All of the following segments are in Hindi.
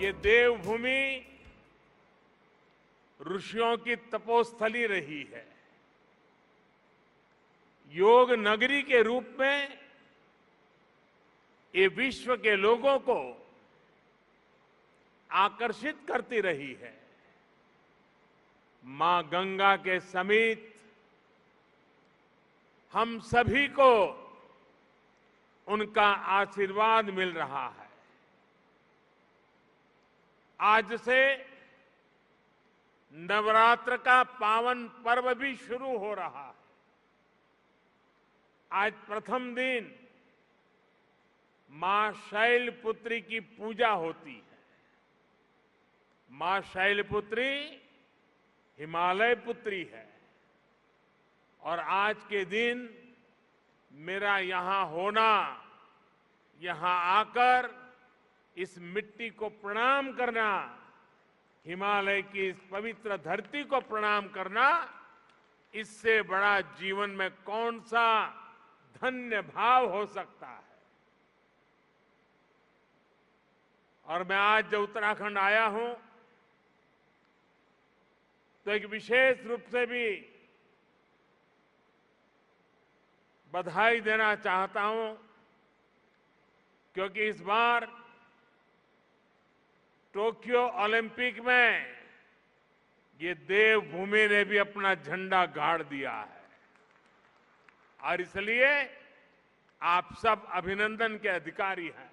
ये देवभूमि ऋषियों की तपोस्थली रही है। योग नगरी के रूप में ये विश्व के लोगों को आकर्षित करती रही है। मां गंगा के समीप हम सभी को उनका आशीर्वाद मिल रहा है। आज से नवरात्र का पावन पर्व भी शुरू हो रहा है। आज प्रथम दिन मां शैलपुत्री की पूजा होती है। मां शैलपुत्री हिमालय पुत्री है और आज के दिन मेरा यहां होना, यहां आकर इस मिट्टी को प्रणाम करना, हिमालय की इस पवित्र धरती को प्रणाम करना, इससे बड़ा जीवन में कौन सा धन्य भाव हो सकता है। और मैं आज जब उत्तराखंड आया हूं तो एक विशेष रूप से भी बधाई देना चाहता हूं, क्योंकि इस बार टोक्यो ओलंपिक में ये देवभूमि ने भी अपना झंडा गाड़ दिया है और इसलिए आप सब अभिनंदन के अधिकारी हैं।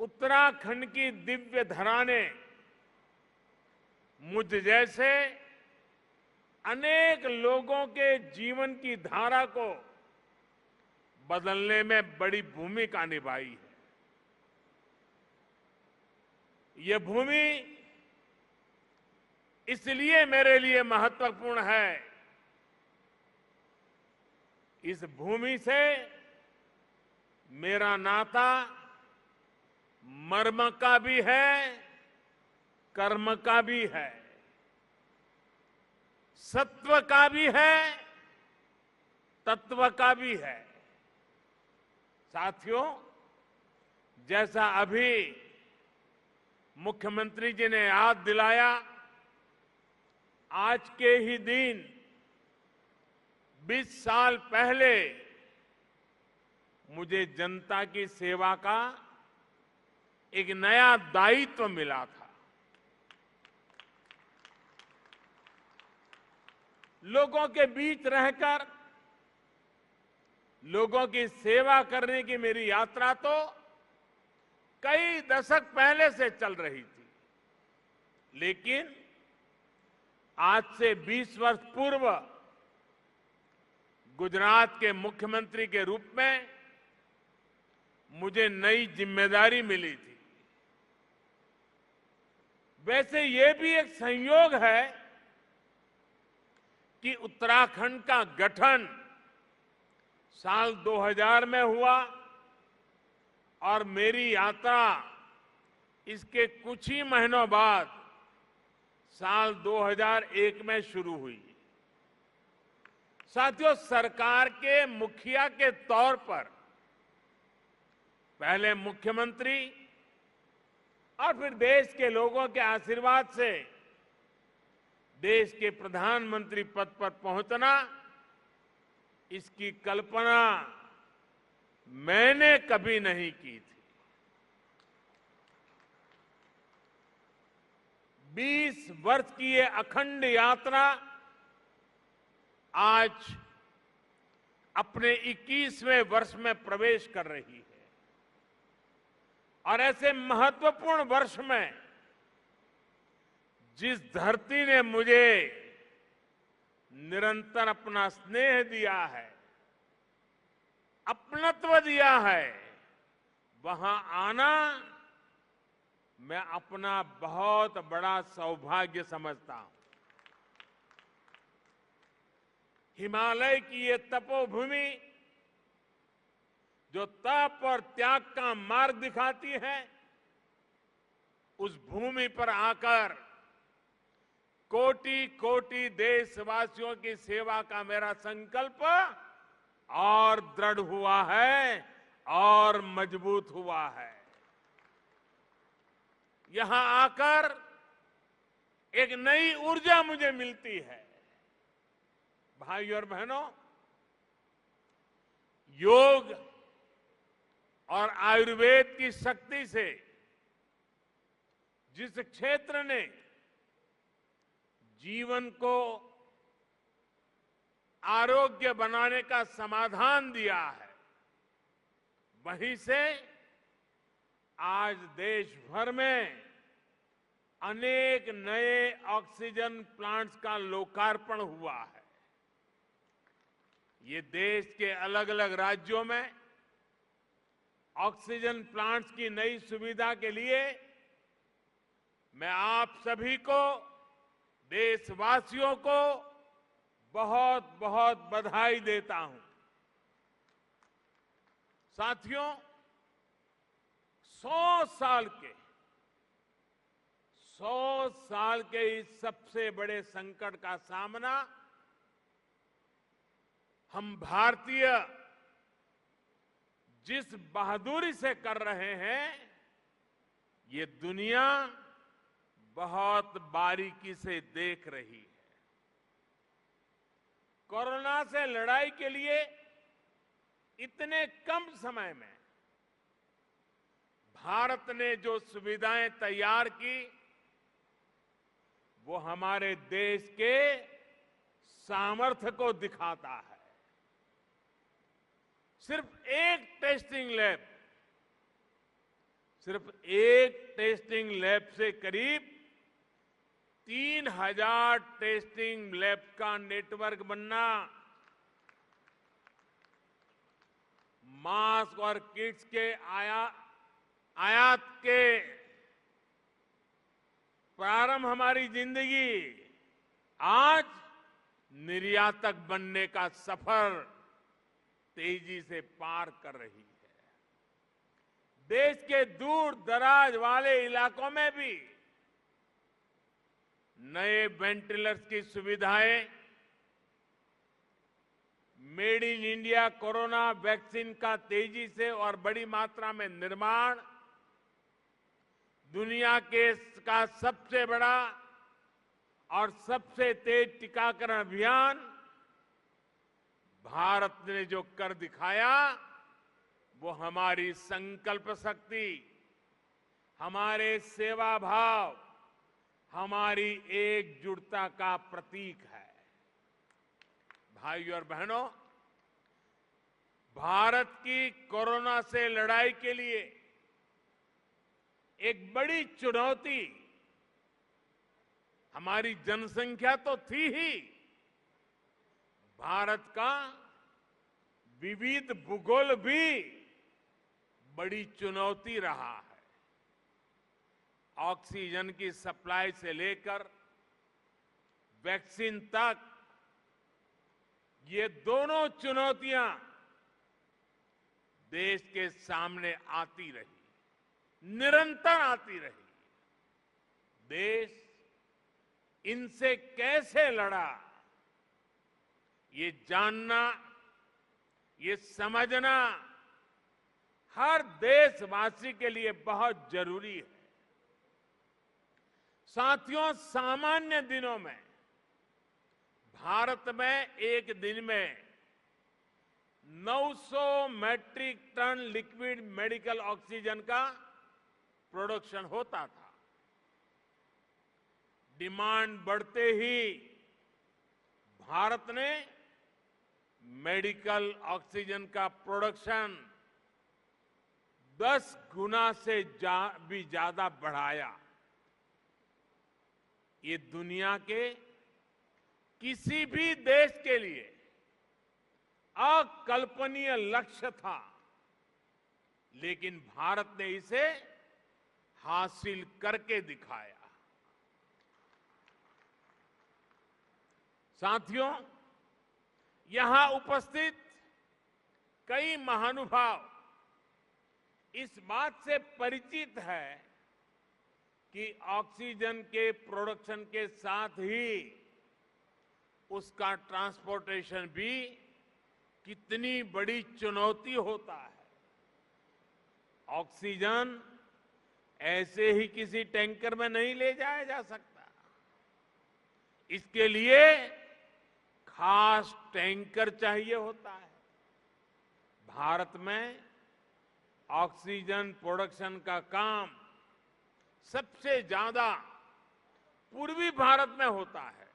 उत्तराखंड की दिव्य धरा ने मुझ जैसे अनेक लोगों के जीवन की धारा को बदलने में बड़ी भूमिका निभाई है। यह भूमि इसलिए मेरे लिए महत्वपूर्ण है, इस भूमि से मेरा नाता मर्म का भी है, कर्म का भी है, सत्व का भी है, तत्व का भी है। साथियों, जैसा अभी मुख्यमंत्री जी ने याद दिलाया, आज के ही दिन 20 साल पहले मुझे जनता की सेवा का एक नया दायित्व मिला था। लोगों के बीच रहकर लोगों की सेवा करने की मेरी यात्रा तो कई दशक पहले से चल रही थी, लेकिन आज से 20 वर्ष पूर्व गुजरात के मुख्यमंत्री के रूप में मुझे नई जिम्मेदारी मिली थी। वैसे ये भी एक संयोग है कि उत्तराखंड का गठन साल 2000 में हुआ और मेरी यात्रा इसके कुछ ही महीनों बाद साल 2001 में शुरू हुई। साथियों, सरकार के मुखिया के तौर पर पहले मुख्यमंत्री और फिर देश के लोगों के आशीर्वाद से देश के प्रधानमंत्री पद पर पहुंचना, इसकी कल्पना मैंने कभी नहीं की थी। 20 वर्ष की ये अखंड यात्रा आज अपने 21वें वर्ष में प्रवेश कर रही है और ऐसे महत्वपूर्ण वर्ष में जिस धरती ने मुझे निरंतर अपना स्नेह दिया है, अपनत्व दिया है, वहां आना मैं अपना बहुत बड़ा सौभाग्य समझता हूं। हिमालय की ये तपोभूमि जो तप और त्याग का मार्ग दिखाती है, उस भूमि पर आकर कोटि कोटि देशवासियों की सेवा का मेरा संकल्प और दृढ़ हुआ है और मजबूत हुआ है। यहां आकर एक नई ऊर्जा मुझे मिलती है। भाइयों और बहनों, योग और आयुर्वेद की शक्ति से जिस क्षेत्र ने जीवन को आरोग्य बनाने का समाधान दिया है, वहीं से आज देश भर में अनेक नए ऑक्सीजन प्लांट्स का लोकार्पण हुआ है। ये देश के अलग अलग राज्यों में ऑक्सीजन प्लांट्स की नई सुविधा के लिए मैं आप सभी को, देशवासियों को बहुत बहुत बधाई देता हूं। साथियों, 100 साल के इस सबसे बड़े संकट का सामना हम भारतीय जिस बहादुरी से कर रहे हैं, ये दुनिया बहुत बारीकी से देख रही है। कोरोना से लड़ाई के लिए इतने कम समय में भारत ने जो सुविधाएं तैयार की, वो हमारे देश के सामर्थ्य को दिखाता है। सिर्फ एक टेस्टिंग लैब से करीब 3000 टेस्टिंग लैब का नेटवर्क बनना, मास्क और किट्स के आयात के प्रारंभ, हमारी जिंदगी आज निर्यातक बनने का सफर तेजी से पार कर रही है। देश के दूर दराज वाले इलाकों में भी नए वेंटिलेटर्स की सुविधाएं, made in India corona vaccine का तेजी से और बड़ी मात्रा में निर्माण, दुनिया का सबसे बड़ा और सबसे तेज टीकाकरण अभियान भारत ने जो कर दिखाया, वो हमारी संकल्प शक्ति, हमारे सेवा भाव, हमारी एकजुटता का प्रतीक है। भाइयों और बहनों, भारत की कोरोना से लड़ाई के लिए एक बड़ी चुनौती हमारी जनसंख्या तो थी ही, भारत का विविध भूगोल भी बड़ी चुनौती रहा है। ऑक्सीजन की सप्लाई से लेकर वैक्सीन तक, ये दोनों चुनौतियां देश के सामने आती रही, निरंतर आती रही। देश इनसे कैसे लड़ा, ये जानना, ये समझना हर देशवासी के लिए बहुत जरूरी है। साथियों, सामान्य दिनों में भारत में एक दिन में 900 metric ton liquid medical oxygen का प्रोडक्शन होता था। डिमांड बढ़ते ही भारत ने मेडिकल ऑक्सीजन का प्रोडक्शन 10 गुना से भी ज्यादा बढ़ाया। ये दुनिया के किसी भी देश के लिए अकल्पनीय लक्ष्य था, लेकिन भारत ने इसे हासिल करके दिखाया। साथियों, यहां उपस्थित कई महानुभाव इस बात से परिचित है कि ऑक्सीजन के प्रोडक्शन के साथ ही उसका ट्रांसपोर्टेशन भी कितनी बड़ी चुनौती होता है। ऑक्सीजन ऐसे ही किसी टैंकर में नहीं ले जाया जा सकता। इसके लिए खास टैंकर चाहिए होता है। भारत में ऑक्सीजन प्रोडक्शन का काम सबसे ज्यादा पूर्वी भारत में होता है,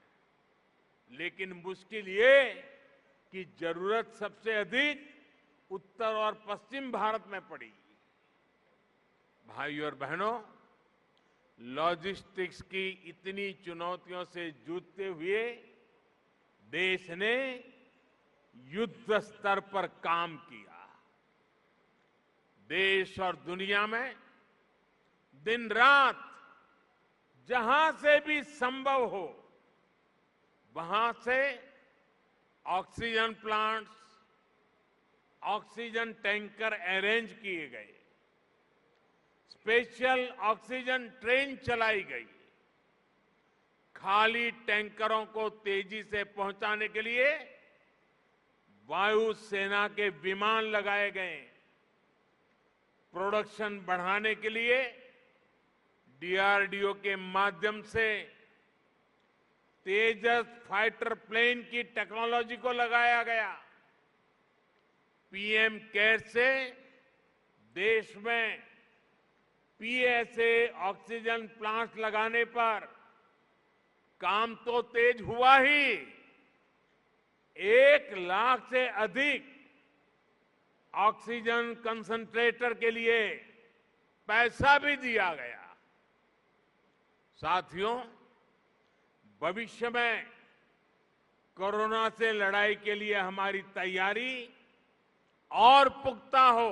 लेकिन मुश्किल ये कि जरूरत सबसे अधिक उत्तर और पश्चिम भारत में पड़ी। भाइयों और बहनों, लॉजिस्टिक्स की इतनी चुनौतियों से जूझते हुए देश ने युद्ध स्तर पर काम किया। देश और दुनिया में दिन रात जहां से भी संभव हो वहां से oxygen plants, oxygen tanker arrange किए गए, स्पेशल ऑक्सीजन ट्रेन चलाई गई, खाली टैंकरों को तेजी से पहुंचाने के लिए वायुसेना के विमान लगाए गए, प्रोडक्शन बढ़ाने के लिए डीआरडीओ के माध्यम से तेजस फाइटर प्लेन की टेक्नोलॉजी को लगाया गया। पीएम केयर से देश में पीएसए ऑक्सीजन प्लांट लगाने पर काम तो तेज हुआ ही, 1 लाख से अधिक ऑक्सीजन कंसंट्रेटर के लिए पैसा भी दिया गया। साथियों, भविष्य में कोरोना से लड़ाई के लिए हमारी तैयारी और पुख्ता हो,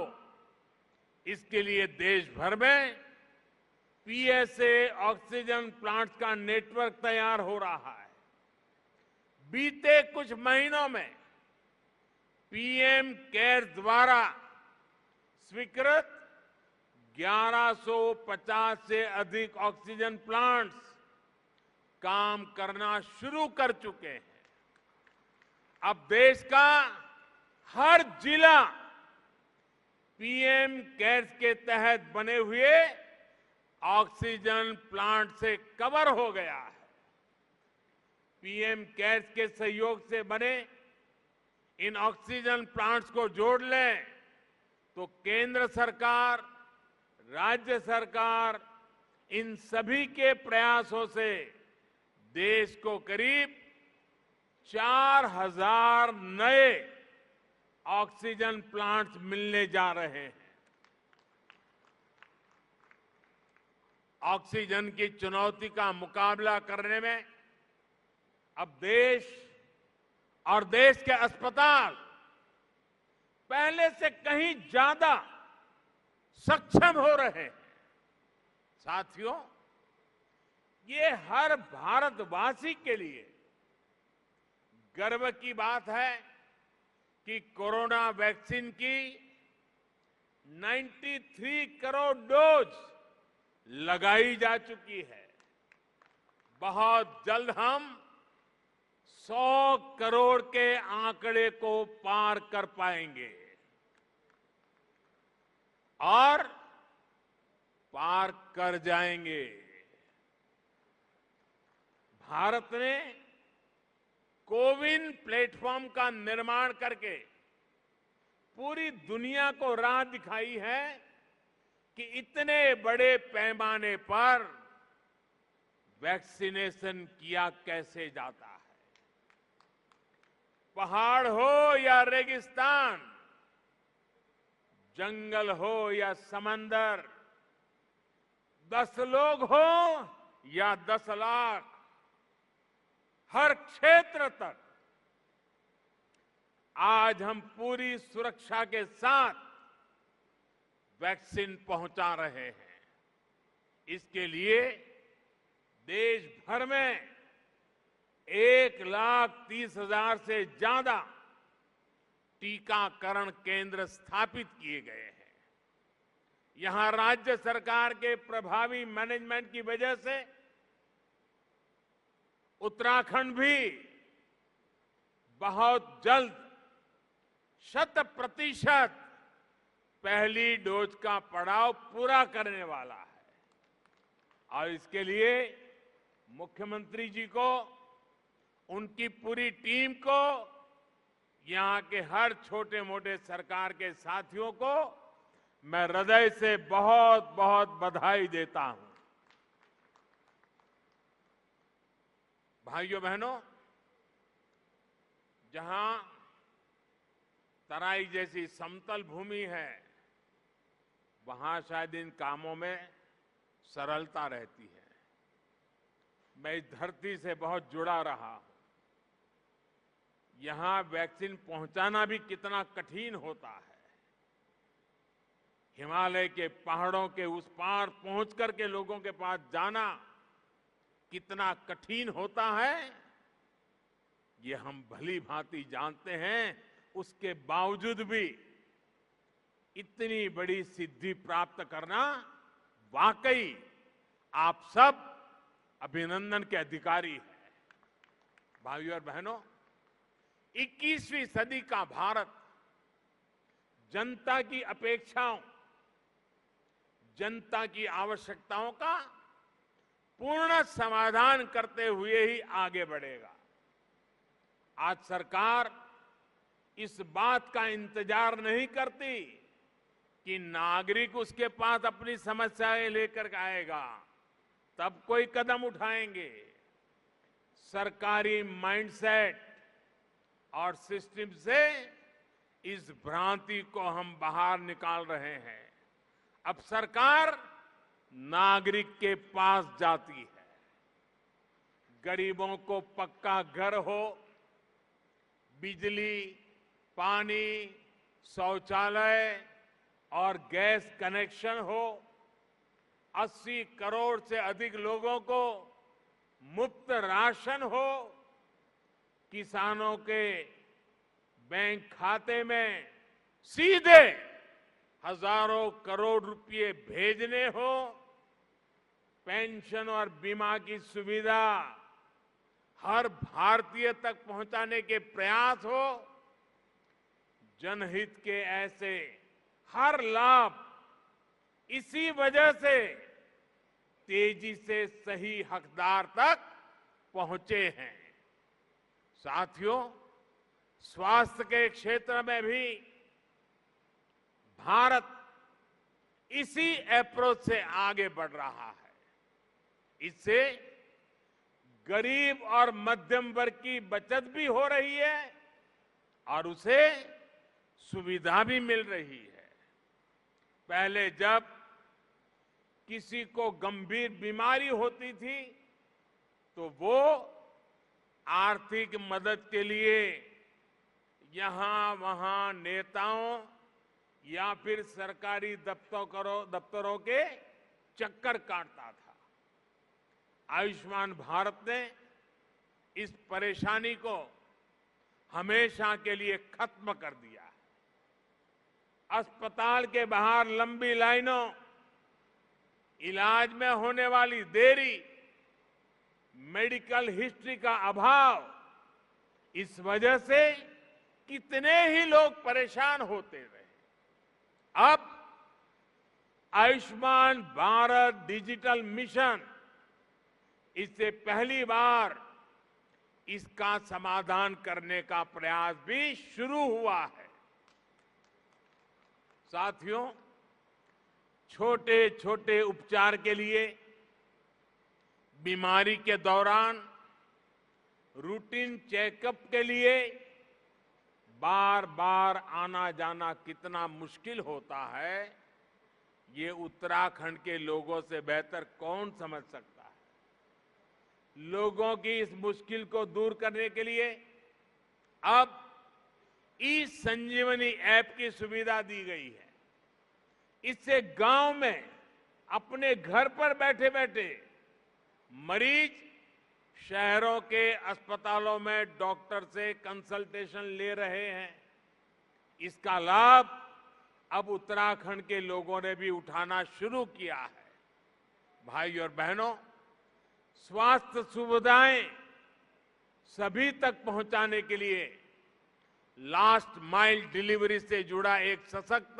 इसके लिए देश भर में पीएसए ऑक्सीजन प्लांट्स का नेटवर्क तैयार हो रहा है। बीते कुछ महीनों में पीएम केयर द्वारा स्वीकृत 1150 से अधिक ऑक्सीजन प्लांट्स काम करना शुरू कर चुके हैं। अब देश का हर जिला पीएम केयर्स के तहत बने हुए ऑक्सीजन प्लांट से कवर हो गया है। पीएम केयर्स के सहयोग से बने इन ऑक्सीजन प्लांट्स को जोड़ लें तो केंद्र सरकार, राज्य सरकार, इन सभी के प्रयासों से देश को करीब 4000 नए ऑक्सीजन प्लांट्स मिलने जा रहे हैं। ऑक्सीजन की चुनौती का मुकाबला करने में अब देश और देश के अस्पताल पहले से कहीं ज्यादा सक्षम हो रहे हैं। साथियों, ये हर भारतवासी के लिए गर्व की बात है कि कोरोना वैक्सीन की 93 करोड़ डोज लगाई जा चुकी है। बहुत जल्द हम 100 करोड़ के आंकड़े को पार कर पाएंगे और पार कर जाएंगे। भारत ने कोविन प्लेटफॉर्म का निर्माण करके पूरी दुनिया को राह दिखाई है कि इतने बड़े पैमाने पर वैक्सीनेशन किया कैसे जाता है। पहाड़ हो या रेगिस्तान, जंगल हो या समंदर, 10 लोग हो या 10 लाख, हर क्षेत्र तक आज हम पूरी सुरक्षा के साथ वैक्सीन पहुंचा रहे हैं। इसके लिए देश भर में 1,30,000 से ज्यादा टीकाकरण केंद्र स्थापित किए गए हैं। यहां राज्य सरकार के प्रभावी मैनेजमेंट की वजह से उत्तराखंड भी बहुत जल्द 100% पहली डोज का पड़ाव पूरा करने वाला है। और इसके लिए मुख्यमंत्री जी को, उनकी पूरी टीम को, यहां के हर छोटे मोटे सरकार के साथियों को मैं हृदय से बहुत बहुत बधाई देता हूं। भाइयों बहनों, जहां तराई जैसी समतल भूमि है, वहां शायद इन कामों में सरलता रहती है। मैं इस धरती से बहुत जुड़ा रहा हूं। यहां वैक्सीन पहुंचाना भी कितना कठिन होता है। हिमालय के पहाड़ों के उस पार पहुंच करके लोगों के पास जाना कितना कठिन होता है, ये हम भली भांति जानते हैं। उसके बावजूद भी इतनी बड़ी सिद्धि प्राप्त करना वाकई आप सब अभिनंदन के अधिकारी हैं। भाइयों और बहनों, 21वीं सदी का भारत जनता की अपेक्षाओं, जनता की आवश्यकताओं का पूर्ण समाधान करते हुए ही आगे बढ़ेगा। आज सरकार इस बात का इंतजार नहीं करती कि नागरिक उसके पास अपनी समस्याएं लेकर आएगा तब कोई कदम उठाएंगे। सरकारी माइंडसेट और सिस्टम से इस भ्रांति को हम बाहर निकाल रहे हैं। अब सरकार नागरिक के पास जाती है। गरीबों को पक्का घर हो, बिजली, पानी, शौचालय और गैस कनेक्शन हो, 80 करोड़ से अधिक लोगों को मुफ्त राशन हो, किसानों के बैंक खाते में सीधे हजारों करोड़ रुपए भेजने हो, पेंशन और बीमा की सुविधा हर भारतीय तक पहुंचाने के प्रयास हो, जनहित के ऐसे हर लाभ इसी वजह से तेजी से सही हकदार तक पहुंचे हैं। साथियों, स्वास्थ्य के क्षेत्र में भी भारत इसी अप्रोच से आगे बढ़ रहा है। इससे गरीब और मध्यम वर्ग की बचत भी हो रही है और उसे सुविधा भी मिल रही है। पहले जब किसी को गंभीर बीमारी होती थी तो वो आर्थिक मदद के लिए यहां वहां नेताओं या फिर सरकारी दफ्तरों के चक्कर काटता था। आयुष्मान भारत ने इस परेशानी को हमेशा के लिए खत्म कर दिया। अस्पताल के बाहर लंबी लाइनों, इलाज में होने वाली देरी, मेडिकल हिस्ट्री का अभाव, इस वजह से कितने ही लोग परेशान होते रहे। अब आयुष्मान भारत डिजिटल मिशन, इससे पहली बार इसका समाधान करने का प्रयास भी शुरू हुआ है। साथियों, छोटे छोटे उपचार के लिए बीमारी के दौरान रूटीन चेकअप के लिए बार बार आना जाना कितना मुश्किल होता है, ये उत्तराखंड के लोगों से बेहतर कौन समझ सकता है। लोगों की इस मुश्किल को दूर करने के लिए अब ई संजीवनी ऐप की सुविधा दी गई है। इससे गांव में अपने घर पर बैठे बैठे मरीज शहरों के अस्पतालों में डॉक्टर से कंसल्टेशन ले रहे हैं। इसका लाभ अब उत्तराखंड के लोगों ने भी उठाना शुरू किया है। भाई और बहनों, स्वास्थ्य सुविधाएं सभी तक पहुंचाने के लिए लास्ट माइल डिलीवरी से जुड़ा एक सशक्त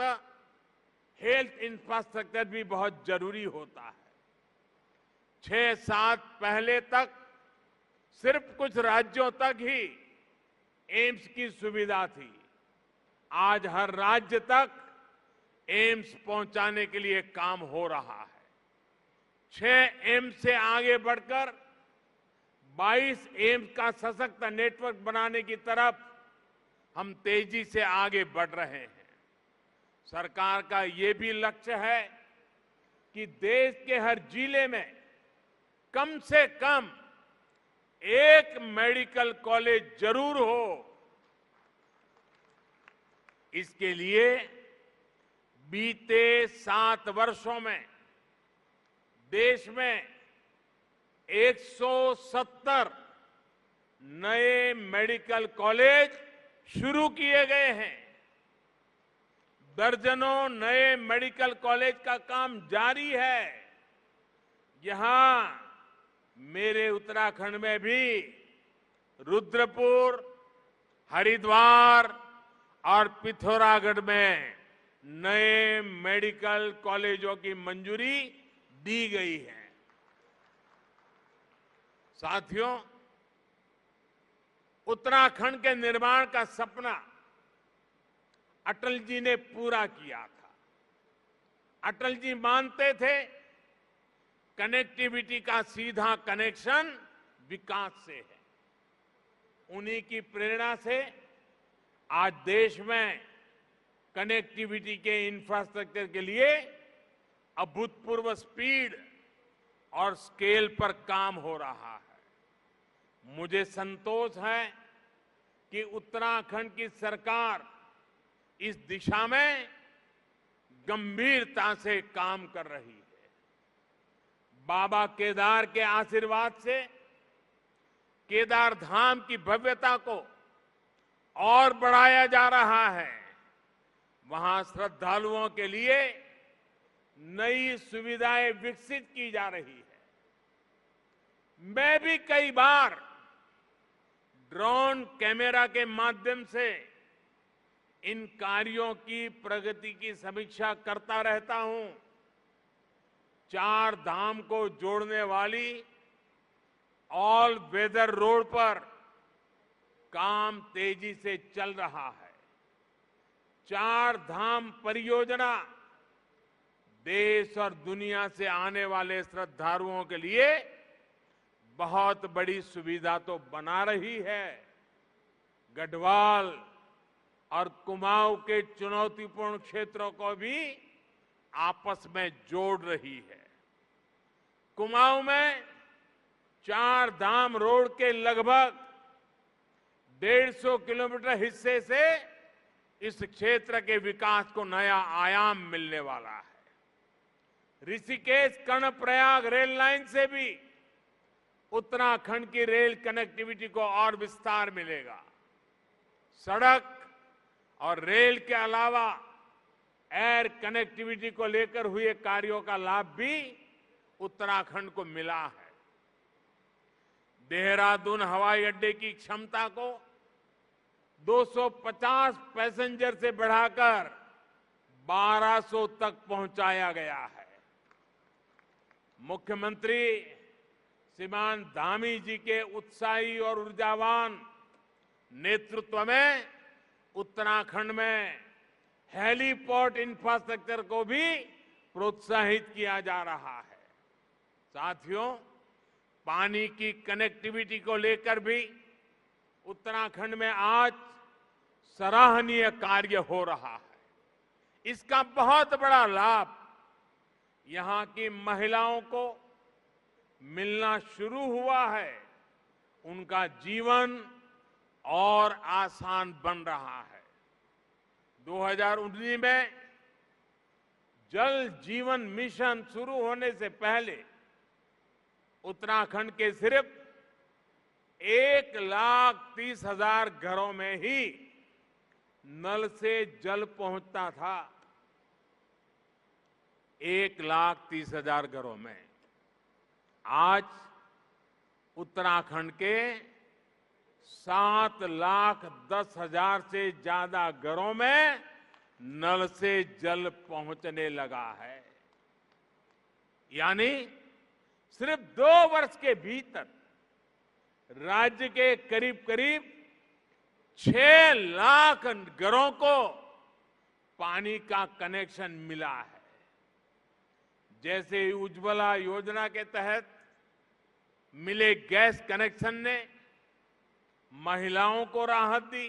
हेल्थ इंफ्रास्ट्रक्चर भी बहुत जरूरी होता है। 6-7 पहले तक सिर्फ कुछ राज्यों तक ही एम्स की सुविधा थी। आज हर राज्य तक एम्स पहुंचाने के लिए काम हो रहा है। 6 एम्स से आगे बढ़कर 22 एम्स का सशक्त नेटवर्क बनाने की तरफ हम तेजी से आगे बढ़ रहे हैं। सरकार का ये भी लक्ष्य है कि देश के हर जिले में कम से कम एक मेडिकल कॉलेज जरूर हो। इसके लिए बीते 7 वर्षों में देश में 170 नए मेडिकल कॉलेज शुरू किए गए हैं। दर्जनों नए मेडिकल कॉलेज का काम जारी है। यहां मेरे उत्तराखंड में भी रुद्रपुर, हरिद्वार और पिथौरागढ़ में नए मेडिकल कॉलेजों की मंजूरी दी गई है। साथियों, उत्तराखंड के निर्माण का सपना अटल जी ने पूरा किया था। अटल जी मानते थे कनेक्टिविटी का सीधा कनेक्शन विकास से है। उन्हीं की प्रेरणा से आज देश में कनेक्टिविटी के इंफ्रास्ट्रक्चर के लिए अभूतपूर्व स्पीड और स्केल पर काम हो रहा है। मुझे संतोष है कि उत्तराखंड की सरकार इस दिशा में गंभीरता से काम कर रही है। बाबा केदार के आशीर्वाद से केदार धाम की भव्यता को और बढ़ाया जा रहा है। वहां श्रद्धालुओं के लिए नई सुविधाएं विकसित की जा रही है। मैं भी कई बार ड्रोन कैमरा के माध्यम से इन कार्यों की प्रगति की समीक्षा करता रहता हूं। 4 धाम को जोड़ने वाली ऑल वेदर रोड पर काम तेजी से चल रहा है। 4 धाम परियोजना देश और दुनिया से आने वाले श्रद्धालुओं के लिए बहुत बड़ी सुविधा तो बना रही है, गढ़वाल और कुमाऊं के चुनौतीपूर्ण क्षेत्रों को भी आपस में जोड़ रही है। कुमाऊं में 4 धाम रोड के लगभग 150 किलोमीटर हिस्से से इस क्षेत्र के विकास को नया आयाम मिलने वाला है। ऋषिकेश कर्णप्रयाग रेल लाइन से भी उत्तराखंड की रेल कनेक्टिविटी को और विस्तार मिलेगा। सड़क और रेल के अलावा एयर कनेक्टिविटी को लेकर हुए कार्यों का लाभ भी उत्तराखंड को मिला है। देहरादून हवाई अड्डे की क्षमता को 250 पैसेंजर से बढ़ाकर 1200 तक पहुंचाया गया है। मुख्यमंत्री श्रीमान धामी जी के उत्साही और ऊर्जावान नेतृत्व में उत्तराखंड में हेलीपोर्ट इंफ्रास्ट्रक्चर को भी प्रोत्साहित किया जा रहा है। साथियों, पानी की कनेक्टिविटी को लेकर भी उत्तराखंड में आज सराहनीय कार्य हो रहा है। इसका बहुत बड़ा लाभ यहां की महिलाओं को मिलना शुरू हुआ है। उनका जीवन और आसान बन रहा है। 2019 में जल जीवन मिशन शुरू होने से पहले उत्तराखंड के सिर्फ 1,30,000 घरों में ही नल से जल पहुंचता था। 1,30,000 घरों में। आज उत्तराखंड के 7,10,000 से ज्यादा घरों में नल से जल पहुंचने लगा है। यानी सिर्फ 2 वर्ष के भीतर राज्य के करीब करीब 6 लाख घरों को पानी का कनेक्शन मिला है। जैसे उज्ज्वला योजना के तहत मिले गैस कनेक्शन ने महिलाओं को राहत दी,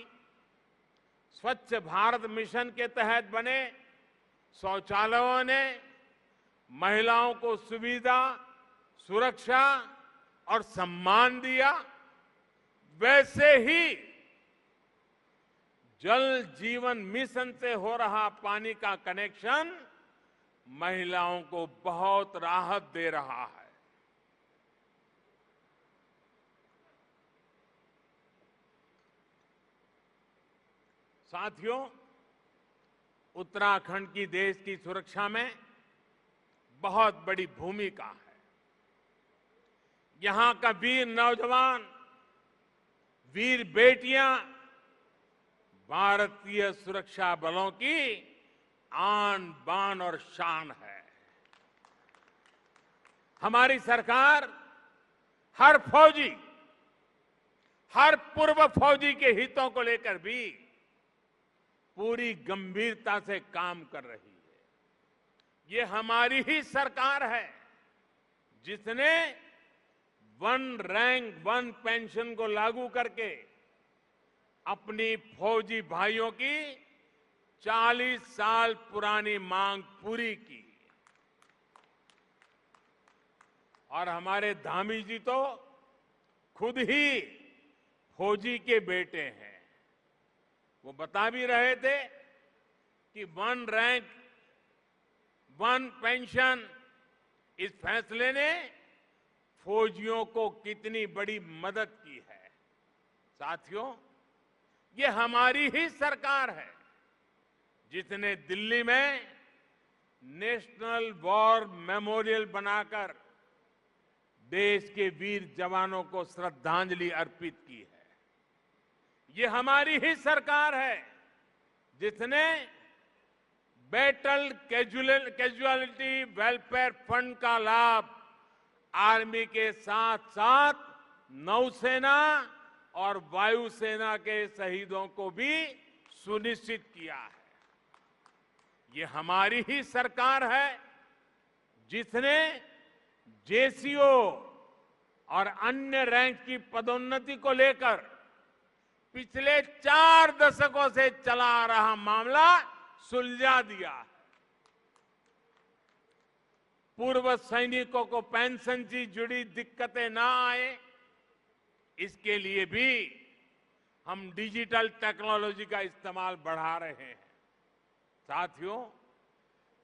स्वच्छ भारत मिशन के तहत बने शौचालयों ने महिलाओं को सुविधा, सुरक्षा और सम्मान दिया, वैसे ही जल जीवन मिशन से हो रहा पानी का कनेक्शन महिलाओं को बहुत राहत दे रहा है। साथियों, उत्तराखंड की देश की सुरक्षा में बहुत बड़ी भूमिका है। यहां का वीर नौजवान, वीर बेटियां भारतीय सुरक्षा बलों की आन बान और शान है। हमारी सरकार हर फौजी, हर पूर्व फौजी के हितों को लेकर भी पूरी गंभीरता से काम कर रही है। ये हमारी ही सरकार है जिसने 1 रैंक 1 पेंशन को लागू करके अपनी फौजी भाइयों की 40 साल पुरानी मांग पूरी की। और हमारे धामी जी तो खुद ही फौजी के बेटे हैं। वो बता भी रहे थे कि 1 रैंक 1 पेंशन, इस फैसले ने फौजियों को कितनी बड़ी मदद की है। साथियों, ये हमारी ही सरकार है जिसने दिल्ली में नेशनल वॉर मेमोरियल बनाकर देश के वीर जवानों को श्रद्धांजलि अर्पित की है। ये हमारी ही सरकार है जिसने बैटल कैजुअलिटी वेलफेयर फंड का लाभ आर्मी के साथ साथ नौसेना और वायुसेना के शहीदों को भी सुनिश्चित किया है। ये हमारी ही सरकार है जिसने जेसीओ और अन्य रैंक की पदोन्नति को लेकर पिछले 4 दशकों से चला आ रहा मामला सुलझा दिया है। पूर्व सैनिकों को पेंशन से जुड़ी दिक्कतें ना आए, इसके लिए भी हम डिजिटल टेक्नोलॉजी का इस्तेमाल बढ़ा रहे हैं। साथियों,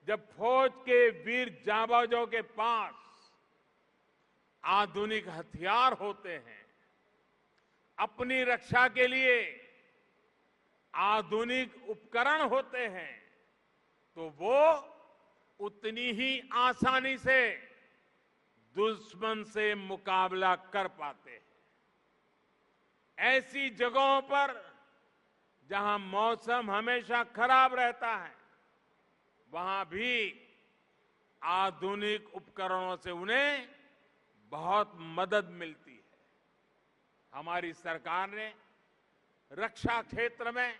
जब फौज के वीर जांबाजों के पास आधुनिक हथियार होते हैं, अपनी रक्षा के लिए आधुनिक उपकरण होते हैं, तो वो उतनी ही आसानी से दुश्मन से मुकाबला कर पाते हैं। ऐसी जगहों पर जहां मौसम हमेशा खराब रहता है, वहां भी आधुनिक उपकरणों से उन्हें बहुत मदद मिलती है। हमारी सरकार ने रक्षा क्षेत्र में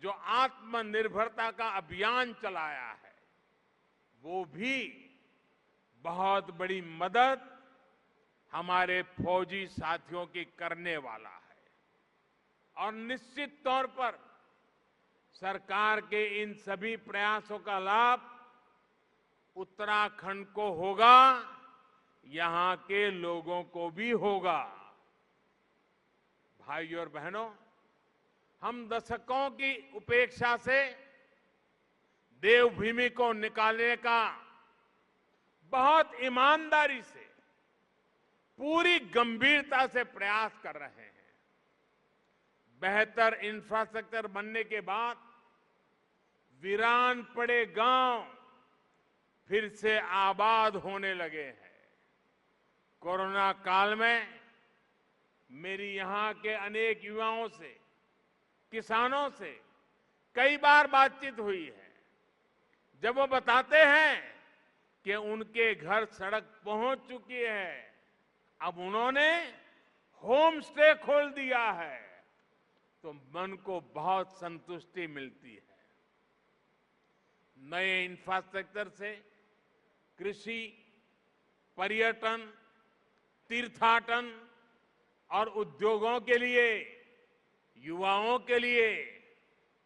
जो आत्मनिर्भरता का अभियान चलाया है, वो भी बहुत बड़ी मदद हमारे फौजी साथियों की करने वाला है। और निश्चित तौर पर सरकार के इन सभी प्रयासों का लाभ उत्तराखंड को होगा, यहां के लोगों को भी होगा। भाइयों और बहनों, हम दशकों की उपेक्षा से देवभूमि को निकालने का बहुत ईमानदारी से, पूरी गंभीरता से प्रयास कर रहे हैं। बेहतर इंफ्रास्ट्रक्चर बनने के बाद वीरान पड़े गांव फिर से आबाद होने लगे हैं। कोरोना काल में मेरी यहां के अनेक युवाओं से, किसानों से कई बार बातचीत हुई है। जब वो बताते हैं कि उनके घर सड़क पहुंच चुकी है। अब उन्होंने होम स्टे खोल दिया है, तो मन को बहुत संतुष्टि मिलती है। नए इंफ्रास्ट्रक्चर से कृषि, पर्यटन, तीर्थाटन और उद्योगों के लिए, युवाओं के लिए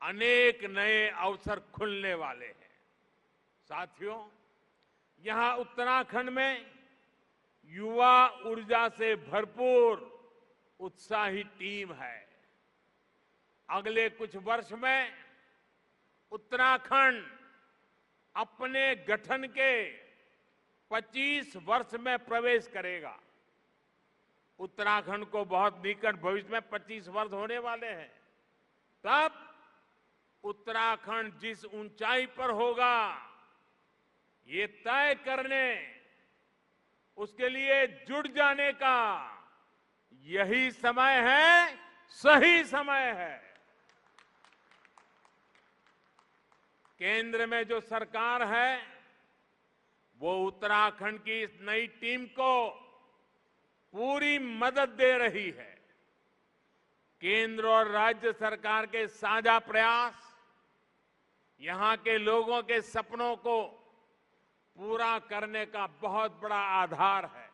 अनेक नए अवसर खुलने वाले हैं। साथियों, यहां उत्तराखंड में युवा ऊर्जा से भरपूर उत्साही टीम है। अगले कुछ वर्ष में उत्तराखंड अपने गठन के 25 वर्ष में प्रवेश करेगा। उत्तराखंड को बहुत निकट भविष्य में 25 वर्ष होने वाले हैं। तब उत्तराखंड जिस ऊंचाई पर होगा, ये तय करने, उसके लिए जुट जाने का यही समय है, सही समय है। केंद्र में जो सरकार है, वो उत्तराखंड की इस नई टीम को पूरी मदद दे रही है। केंद्र और राज्य सरकार के साझा प्रयास यहां के लोगों के सपनों को पूरा करने का बहुत बड़ा आधार है।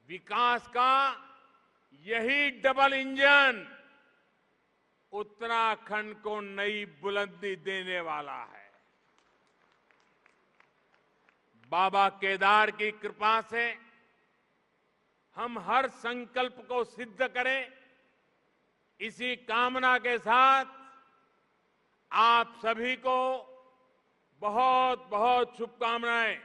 विकास का यही डबल इंजन उत्तराखंड को नई बुलंदी देने वाला है। बाबा केदार की कृपा से हम हर संकल्प को सिद्ध करें, इसी कामना के साथ आप सभी को बहुत बहुत शुभकामनाएं।